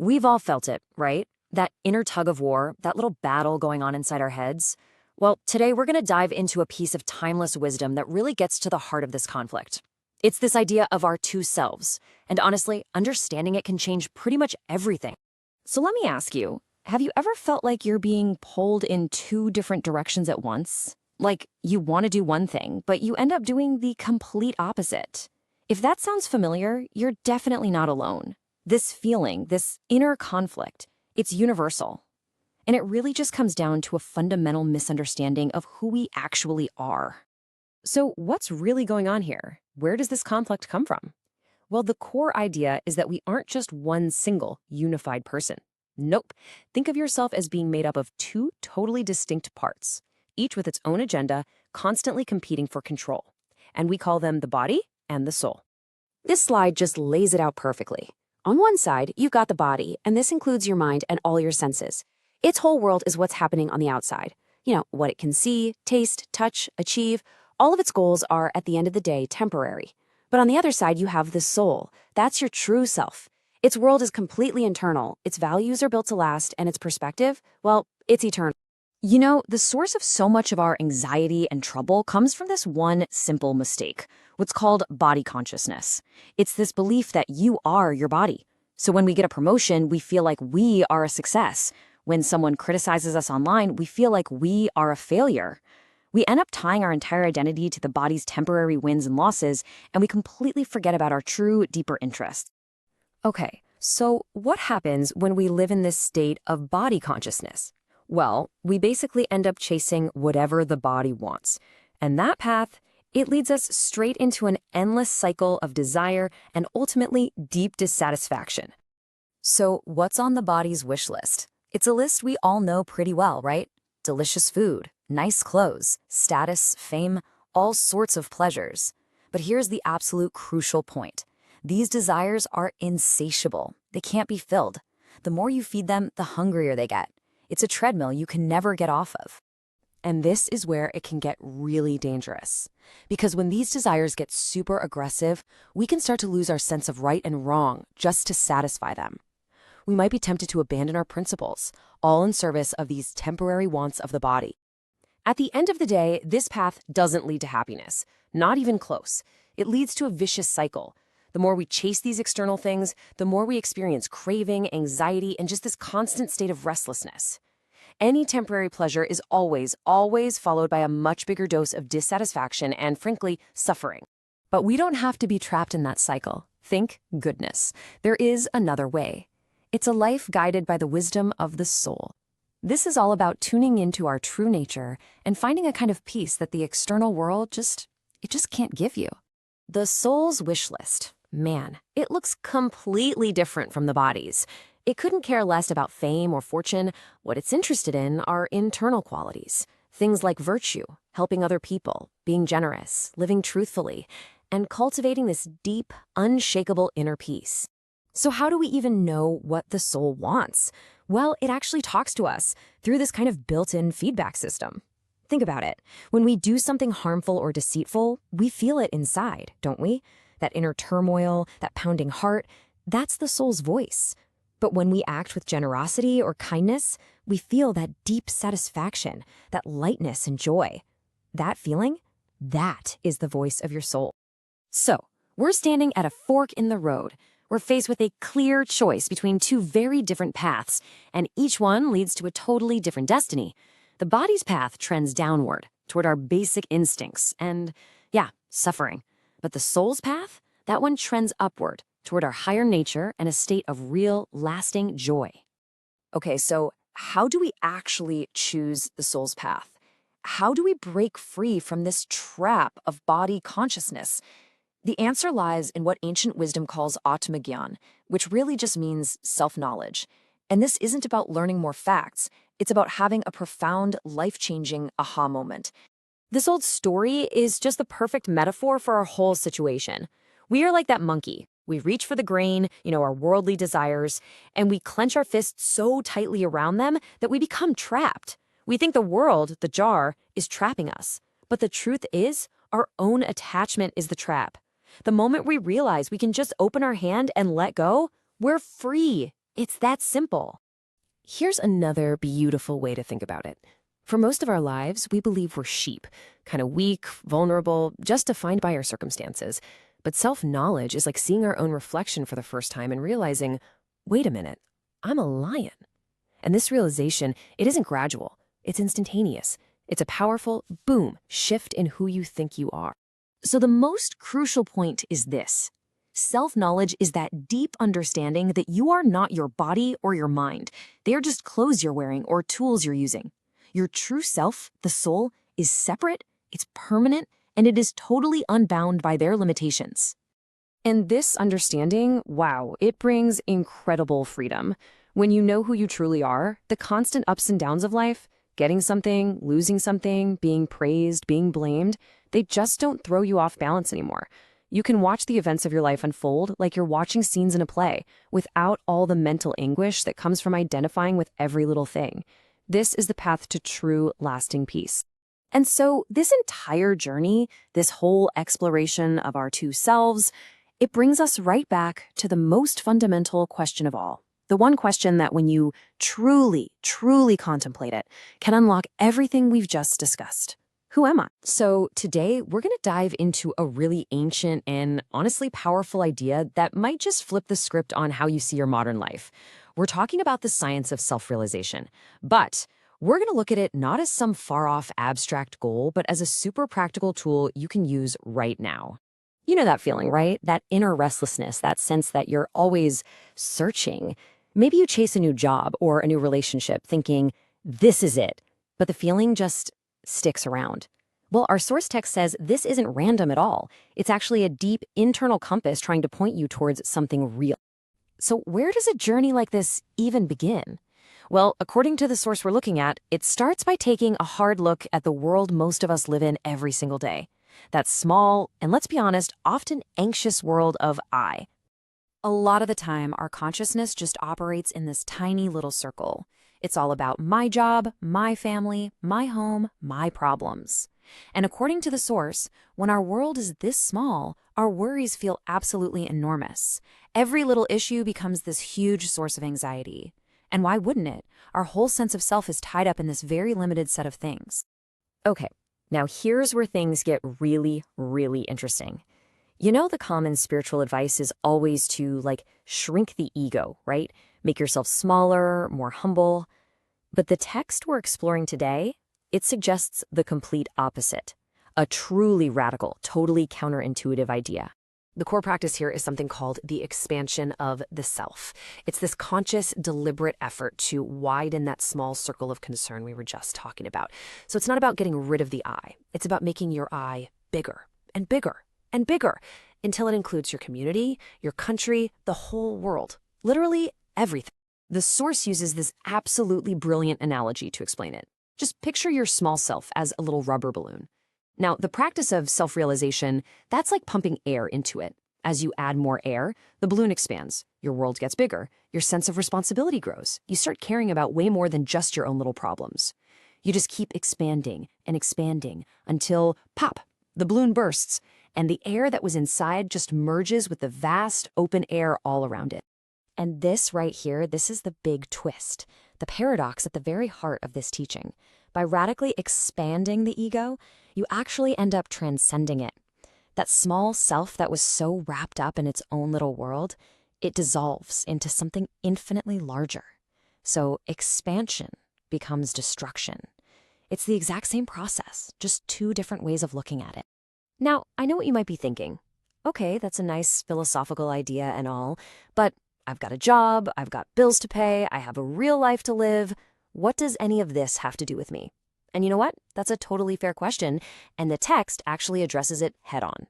We've all felt it, right? That inner tug of war, that little battle going on inside our heads. Well, today we're going to dive into a piece of timeless wisdom that really gets to the heart of this conflict. It's this idea of our two selves, and honestly, understanding it can change pretty much everything. So let me ask you, have you ever felt like you're being pulled in two different directions at once? Like you want to do one thing, but you end up doing the complete opposite. If that sounds familiar, you're definitely not alone. This feeling, this inner conflict, it's universal. And it really just comes down to a fundamental misunderstanding of who we actually are. So what's really going on here? Where does this conflict come from? Well, the core idea is that we aren't just one single, unified person. Nope. Think of yourself as being made up of two totally distinct parts, each with its own agenda, constantly competing for control. And we call them the body and the soul. This slide just lays it out perfectly. On one side, you've got the body, and this includes your mind and all your senses. Its whole world is what's happening on the outside. You know, what it can see, taste, touch, achieve. All of its goals are, at the end of the day, temporary. But on the other side, you have the soul. That's your true self. Its world is completely internal, its values are built to last, and its perspective, well, it's eternal. You know, the source of so much of our anxiety and trouble comes from this one simple mistake, what's called body consciousness. It's this belief that you are your body. So when we get a promotion, we feel like we are a success. When someone criticizes us online, we feel like we are a failure. We end up tying our entire identity to the body's temporary wins and losses, and we completely forget about our true, deeper interests. Okay, so what happens when we live in this state of body consciousness? Well, we basically end up chasing whatever the body wants. And that path, it leads us straight into an endless cycle of desire and ultimately deep dissatisfaction. So what's on the body's wish list? It's a list we all know pretty well, right? Delicious food, nice clothes, status, fame, all sorts of pleasures. But here's the absolute crucial point. These desires are insatiable. They can't be filled. The more you feed them, the hungrier they get. It's a treadmill you can never get off of. And this is where it can get really dangerous. Because when these desires get super aggressive, we can start to lose our sense of right and wrong just to satisfy them. We might be tempted to abandon our principles, all in service of these temporary wants of the body. At the end of the day, this path doesn't lead to happiness, not even close. It leads to a vicious cycle. The more we chase these external things, the more we experience craving, anxiety, and just this constant state of restlessness. Any temporary pleasure is always followed by a much bigger dose of dissatisfaction and, frankly, suffering. But we don't have to be trapped in that cycle. Think goodness. There is another way. It's a life guided by the wisdom of the soul. This is all about tuning into our true nature and finding a kind of peace that the external world just can't give you. The soul's wish list. Man, it looks completely different from the body's. It couldn't care less about fame or fortune. What it's interested in are internal qualities. Things like virtue, helping other people, being generous, living truthfully, and cultivating this deep, unshakable inner peace. So how do we even know what the soul wants? Well, it actually talks to us through this kind of built-in feedback system. Think about it. When we do something harmful or deceitful, we feel it inside, don't we? That inner turmoil, that pounding heart, that's the soul's voice. But when we act with generosity or kindness, we feel that deep satisfaction, that lightness and joy. That feeling, that is the voice of your soul. So, we're standing at a fork in the road. We're faced with a clear choice between two very different paths, and each one leads to a totally different destiny. The body's path trends downward, toward our basic instincts and, suffering. But the soul's path, that one trends upward, toward our higher nature and a state of real, lasting joy. Okay, so how do we actually choose the soul's path? How do we break free from this trap of body consciousness? The answer lies in what ancient wisdom calls atma gyan, which really just means self-knowledge. And this isn't about learning more facts. It's about having a profound, life-changing aha moment. This old story is just the perfect metaphor for our whole situation. We are like that monkey. We reach for the grain, our worldly desires, and we clench our fists so tightly around them that we become trapped. We think the world, the jar, is trapping us. But the truth is, our own attachment is the trap. The moment we realize we can just open our hand and let go, we're free. It's that simple. Here's another beautiful way to think about it. For most of our lives, we believe we're sheep, kind of weak, vulnerable, just defined by our circumstances. But self-knowledge is like seeing our own reflection for the first time and realizing, wait a minute, I'm a lion. And this realization, it isn't gradual. It's instantaneous. It's a powerful, boom, shift in who you think you are. So the most crucial point is this. Self-knowledge is that deep understanding that you are not your body or your mind. They are just clothes you're wearing or tools you're using. Your true self, the soul, is separate, it's permanent, and it is totally unbound by their limitations. And this understanding, wow, it brings incredible freedom. When you know who you truly are, the constant ups and downs of life, getting something, losing something, being praised, being blamed, they just don't throw you off balance anymore. You can watch the events of your life unfold like you're watching scenes in a play, without all the mental anguish that comes from identifying with every little thing. This is the path to true, lasting peace. And so this entire journey, this whole exploration of our two selves, it brings us right back to the most fundamental question of all. The one question that when you truly, truly contemplate it, can unlock everything we've just discussed. Who am I? So today, we're going to dive into a really ancient and honestly powerful idea that might just flip the script on how you see your modern life. We're talking about the science of self-realization, but we're going to look at it not as some far-off abstract goal, but as a super practical tool you can use right now. You know that feeling, right? That inner restlessness, that sense that you're always searching. Maybe you chase a new job or a new relationship thinking, this is it, but the feeling just sticks around. Well, our source text says this isn't random at all. It's actually a deep internal compass trying to point you towards something real. So where does a journey like this even begin? Well, according to the source we're looking at, it starts by taking a hard look at the world most of us live in every single day. That small, and let's be honest, often anxious world of I. A lot of the time, our consciousness just operates in this tiny little circle. It's all about my job, my family, my home, my problems. And according to the source, when our world is this small, our worries feel absolutely enormous. Every little issue becomes this huge source of anxiety. And why wouldn't it? Our whole sense of self is tied up in this very limited set of things. Okay, now here's where things get really, really interesting. You know, the common spiritual advice is always to, shrink the ego, right? Make yourself smaller, more humble. But the text we're exploring today, it suggests the complete opposite. A truly radical, totally counterintuitive idea. The core practice here is something called the expansion of the self. It's this conscious, deliberate effort to widen that small circle of concern we were just talking about. So it's not about getting rid of the I. It's about making your I bigger and bigger and bigger until it includes your community, your country, the whole world. Literally everything. The source uses this absolutely brilliant analogy to explain it. Just picture your small self as a little rubber balloon. Now, the practice of self-realization, that's like pumping air into it. As you add more air, the balloon expands, your world gets bigger, your sense of responsibility grows. You start caring about way more than just your own little problems. You just keep expanding and expanding until, pop, the balloon bursts, and the air that was inside just merges with the vast open air all around it. And this right here, this is the big twist, the paradox at the very heart of this teaching. By radically expanding the ego, you actually end up transcending it. That small self that was so wrapped up in its own little world, it dissolves into something infinitely larger. So expansion becomes destruction. It's the exact same process, just two different ways of looking at it. Now, I know what you might be thinking. Okay, that's a nice philosophical idea and all, but I've got a job, I've got bills to pay, I have a real life to live. What does any of this have to do with me? And you know what? That's a totally fair question, and the text actually addresses it head on.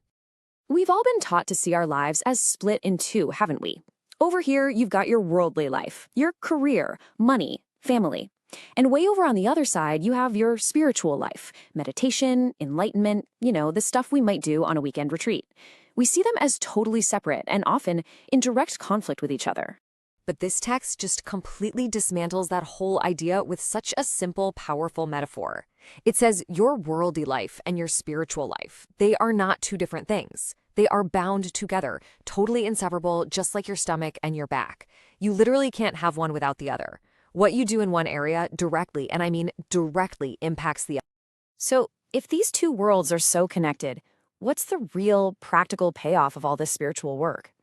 We've all been taught to see our lives as split in two, haven't we? Over here, you've got your worldly life, your career, money, family. And way over on the other side, you have your spiritual life, meditation, enlightenment, the stuff we might do on a weekend retreat. We see them as totally separate and often in direct conflict with each other. But this text just completely dismantles that whole idea with such a simple, powerful metaphor. It says your worldly life and your spiritual life, they are not two different things. They are bound together, totally inseparable, just like your stomach and your back. You literally can't have one without the other. What you do in one area directly, and I mean directly, impacts the other. So, if these two worlds are so connected, what's the real practical payoff of all this spiritual work?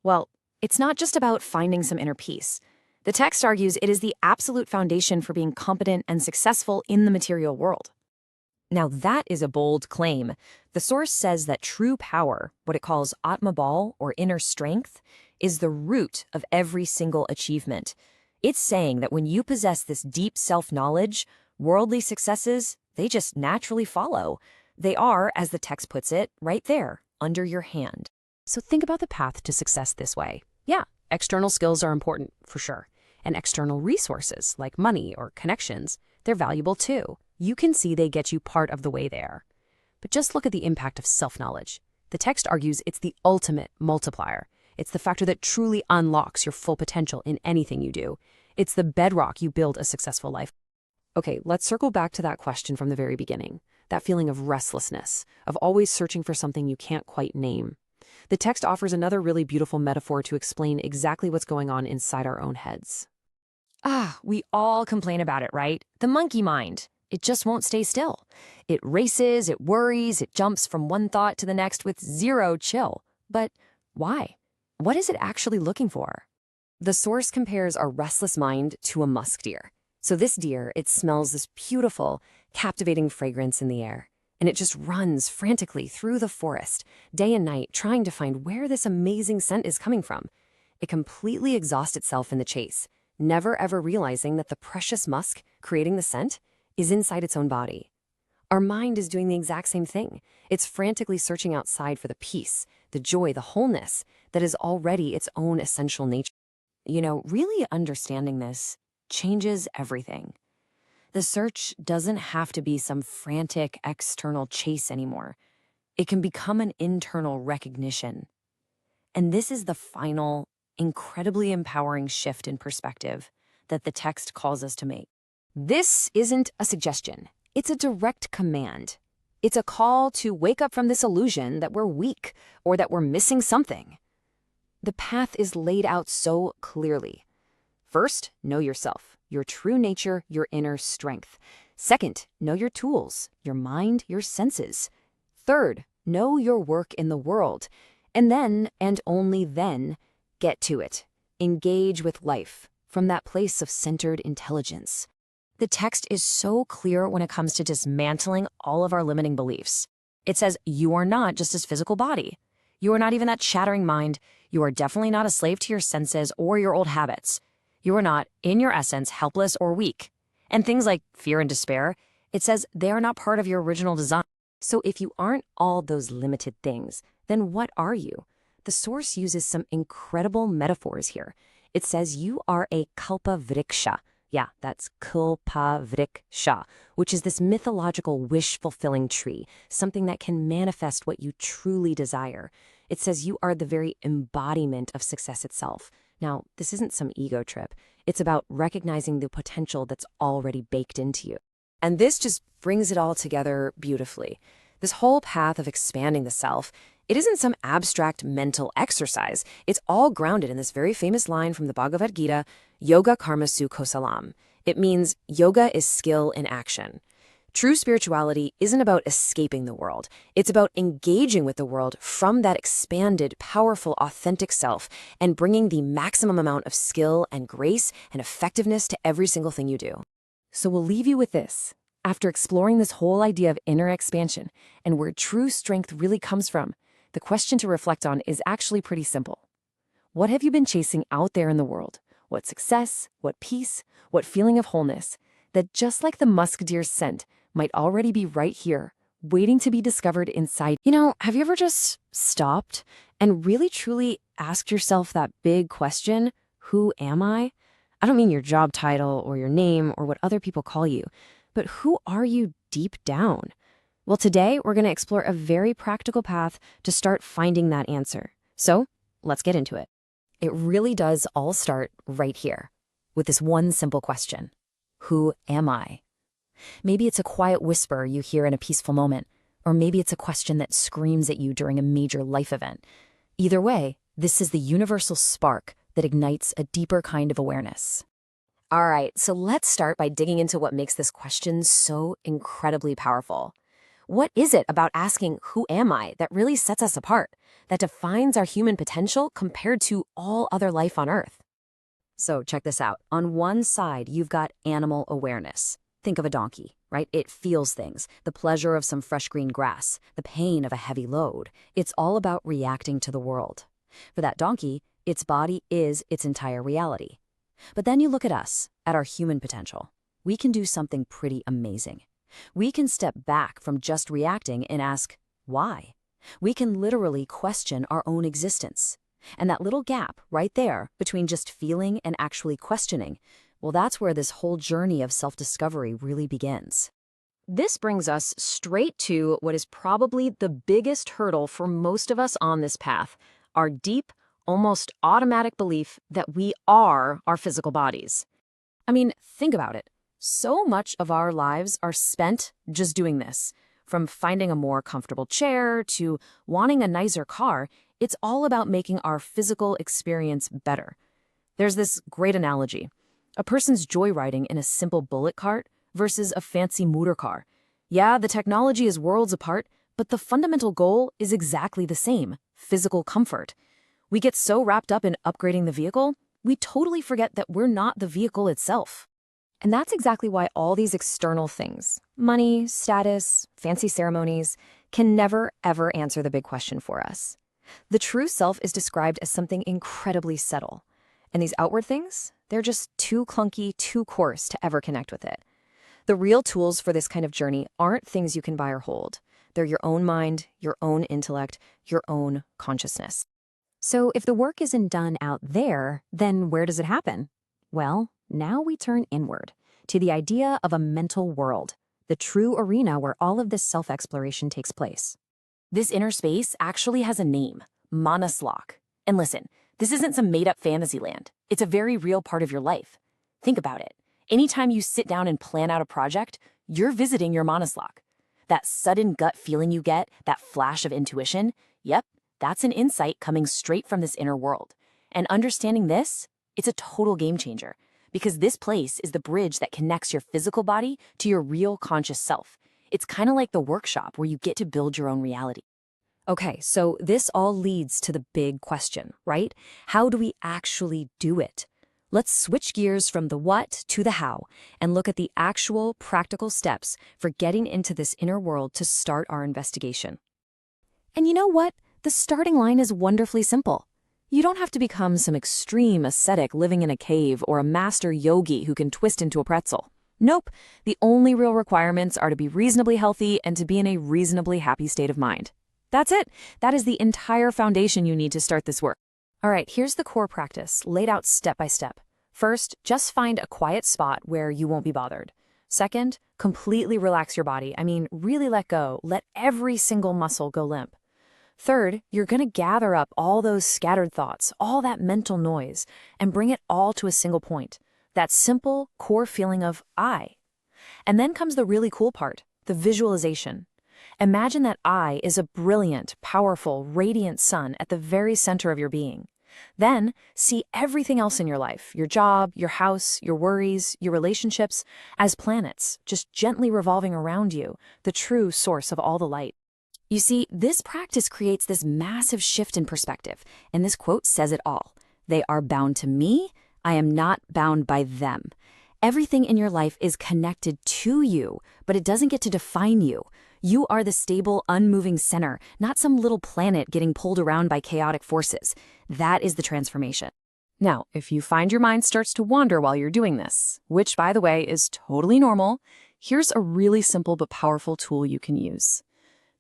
Well, it's not just about finding some inner peace. The text argues it is the absolute foundation for being competent and successful in the material world. Now, that is a bold claim. The source says that true power, what it calls atma bal, or inner strength, is the root of every single achievement. It's saying that when you possess this deep self-knowledge, worldly successes, they just naturally follow. They are, as the text puts it, right there, under your hand. So think about the path to success this way. Yeah, external skills are important, for sure. And external resources, like money or connections, they're valuable too. You can see they get you part of the way there. But just look at the impact of self-knowledge. The text argues it's the ultimate multiplier. It's the factor that truly unlocks your full potential in anything you do. It's the bedrock you build a successful life. Okay, let's circle back to that question from the very beginning. That feeling of restlessness, of always searching for something you can't quite name. The text offers another really beautiful metaphor to explain exactly what's going on inside our own heads. We all complain about it, right? The monkey mind. It just won't stay still. It races, it worries, it jumps from one thought to the next with zero chill. But why? What is it actually looking for? The source compares our restless mind to a musk deer. So this deer, it smells this beautiful, captivating fragrance in the air. And it just runs frantically through the forest, day and night, trying to find where this amazing scent is coming from. It completely exhausts itself in the chase, never ever realizing that the precious musk creating the scent is inside its own body. Our mind is doing the exact same thing. It's frantically searching outside for the peace, the joy, the wholeness that is already its own essential nature. Really understanding this changes everything. The search doesn't have to be some frantic external chase anymore. It can become an internal recognition. And this is the final, incredibly empowering shift in perspective that the text calls us to make. This isn't a suggestion. It's a direct command. It's a call to wake up from this illusion that we're weak or that we're missing something. The path is laid out so clearly. First, know yourself, your true nature, your inner strength. Second, know your tools, your mind, your senses. Third, know your work in the world. And then, and only then, get to it. Engage with life from that place of centered intelligence. The text is so clear when it comes to dismantling all of our limiting beliefs. It says you are not just this physical body. You are not even that shattering mind. You are definitely not a slave to your senses or your old habits. You are not, in your essence, helpless or weak. And things like fear and despair, it says they are not part of your original design. So if you aren't all those limited things, then what are you? The source uses some incredible metaphors here. It says you are a kalpa vriksha. Yeah, that's kalpa vriksha, which is this mythological wish-fulfilling tree, something that can manifest what you truly desire. It says you are the very embodiment of success itself. Now, this isn't some ego trip. It's about recognizing the potential that's already baked into you. And this just brings it all together beautifully. This whole path of expanding the self, it isn't some abstract mental exercise. It's all grounded in this very famous line from the Bhagavad Gita, Yoga Karmasu Kosalam. It means yoga is skill in action. True spirituality isn't about escaping the world. It's about engaging with the world from that expanded, powerful, authentic self and bringing the maximum amount of skill and grace and effectiveness to every single thing you do. So we'll leave you with this. After exploring this whole idea of inner expansion and where true strength really comes from, the question to reflect on is actually pretty simple. What have you been chasing out there in the world? What success, what peace, what feeling of wholeness, that just like the musk deer's scent might already be right here, waiting to be discovered inside. Have you ever just stopped and really truly asked yourself that big question, who am I? I don't mean your job title or your name or what other people call you, but who are you deep down? Well, today we're going to explore a very practical path to start finding that answer. So let's get into it. It really does all start right here with this one simple question. Who am I? Maybe it's a quiet whisper you hear in a peaceful moment, Or maybe it's a question that screams at you during a major life event. Either way, this is the universal spark that ignites a deeper kind of awareness. All right, so let's start by digging into what makes this question so incredibly powerful. What is it about asking, "Who am I?" that really sets us apart, that defines our human potential compared to all other life on Earth? So check this out. On one side, you've got animal awareness. Think of a donkey, right? It feels things, the pleasure of some fresh green grass, the pain of a heavy load. It's all about reacting to the world. For that donkey, its body is its entire reality. But then you look at us, at our human potential. We can do something pretty amazing. We can step back from just reacting and ask, why? We can literally question our own existence. And that little gap right there between just feeling and actually questioning, well, that's where this whole journey of self-discovery really begins. This brings us straight to what is probably the biggest hurdle for most of us on this path, our deep, almost automatic belief that we are our physical bodies. I mean, think about it. So much of our lives are spent just doing this. From finding a more comfortable chair to wanting a nicer car, it's all about making our physical experience better. There's this great analogy. A person's joyriding in a simple bullet cart versus a fancy motor car. Yeah, the technology is worlds apart, but the fundamental goal is exactly the same: physical comfort. We get so wrapped up in upgrading the vehicle, we totally forget that we're not the vehicle itself. And that's exactly why all these external things, money, status, fancy ceremonies, can never, ever answer the big question for us. The true self is described as something incredibly subtle. And these outward things, they're just too clunky, too coarse to ever connect with it. The real tools for this kind of journey aren't things you can buy or hold. They're your own mind, your own intellect, your own consciousness. So if the work isn't done out there, then where does it happen? Well, now we turn inward, to the idea of a mental world, the true arena where all of this self-exploration takes place. This inner space actually has a name, Manaslok. And listen, this isn't some made-up fantasy land. It's a very real part of your life. Think about it. Anytime you sit down and plan out a project, you're visiting your Manaslok. That sudden gut feeling you get, that flash of intuition, yep, that's an insight coming straight from this inner world. And understanding this, it's a total game changer, because this place is the bridge that connects your physical body to your real conscious self. It's kind of like the workshop where you get to build your own reality. Okay, so this all leads to the big question, right? How do we actually do it? Let's switch gears from the what to the how and look at the actual practical steps for getting into this inner world to start our investigation. And you know what? The starting line is wonderfully simple. You don't have to become some extreme ascetic living in a cave or a master yogi who can twist into a pretzel. Nope, the only real requirements are to be reasonably healthy and to be in a reasonably happy state of mind. That's it. That is the entire foundation you need to start this work. All right, here's the core practice, laid out step by step. First, just find a quiet spot where you won't be bothered. Second, completely relax your body. I mean, really let go. Let every single muscle go limp. Third, you're going to gather up all those scattered thoughts, all that mental noise, and bring it all to a single point. That simple, core feeling of I. And then comes the really cool part, the visualization. Imagine that I is a brilliant, powerful, radiant sun at the very center of your being. Then see everything else in your life, your job, your house, your worries, your relationships, as planets, just gently revolving around you, the true source of all the light. You see, this practice creates this massive shift in perspective, and this quote says it all. They are bound to me, I am not bound by them. Everything in your life is connected to you, but it doesn't get to define you. You are the stable, unmoving center, not some little planet getting pulled around by chaotic forces. That is the transformation. Now, if you find your mind starts to wander while you're doing this, which, by the way, is totally normal, here's a really simple but powerful tool you can use.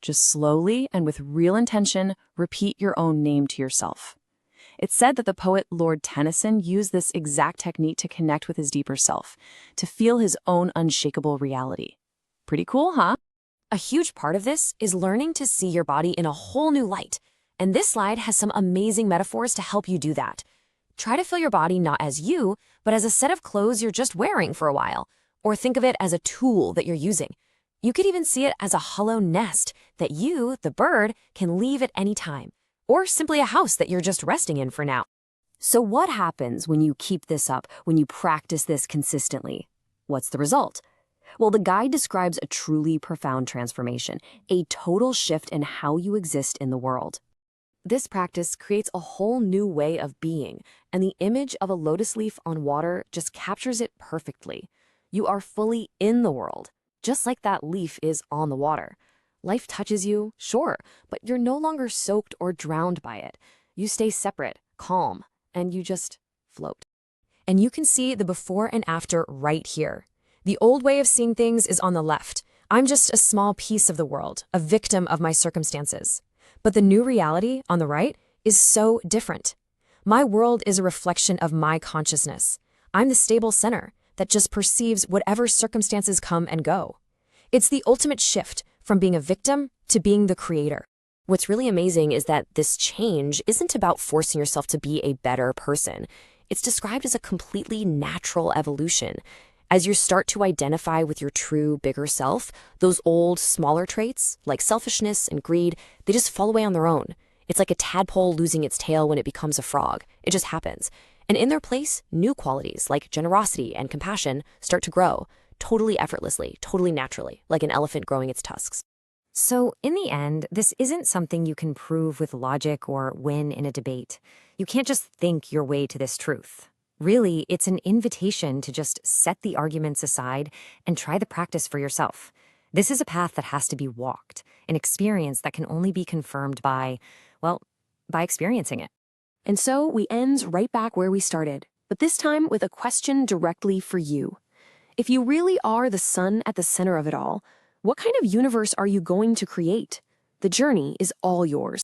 Just slowly and with real intention, repeat your own name to yourself. It's said that the poet Lord Tennyson used this exact technique to connect with his deeper self, to feel his own unshakable reality. Pretty cool, huh? A huge part of this is learning to see your body in a whole new light. And this slide has some amazing metaphors to help you do that. Try to feel your body not as you, but as a set of clothes you're just wearing for a while. Or think of it as a tool that you're using. You could even see it as a hollow nest that you, the bird, can leave at any time, or simply a house that you're just resting in for now. So what happens when you keep this up, when you practice this consistently? What's the result? Well, the guide describes a truly profound transformation, a total shift in how you exist in the world. This practice creates a whole new way of being, and the image of a lotus leaf on water just captures it perfectly. You are fully in the world, just like that leaf is on the water. Life touches you, sure, but you're no longer soaked or drowned by it. You stay separate, calm, and you just float. And you can see the before and after right here. The old way of seeing things is on the left. I'm just a small piece of the world, a victim of my circumstances. But the new reality on the right is so different. My world is a reflection of my consciousness. I'm the stable center that just perceives whatever circumstances come and go. It's the ultimate shift from being a victim to being the creator. What's really amazing is that this change isn't about forcing yourself to be a better person. It's described as a completely natural evolution. As you start to identify with your true, bigger self, those old, smaller traits, like selfishness and greed, they just fall away on their own. It's like a tadpole losing its tail when it becomes a frog. It just happens. And in their place, new qualities like generosity and compassion start to grow, totally effortlessly, totally naturally, like an elephant growing its tusks. So, in the end, this isn't something you can prove with logic or win in a debate. You can't just think your way to this truth. Really, it's an invitation to just set the arguments aside and try the practice for yourself. This is a path that has to be walked, an experience that can only be confirmed by, well, by experiencing it. And so we end right back where we started, but this time with a question directly for you. If you really are the sun at the center of it all, what kind of universe are you going to create? The journey is all yours.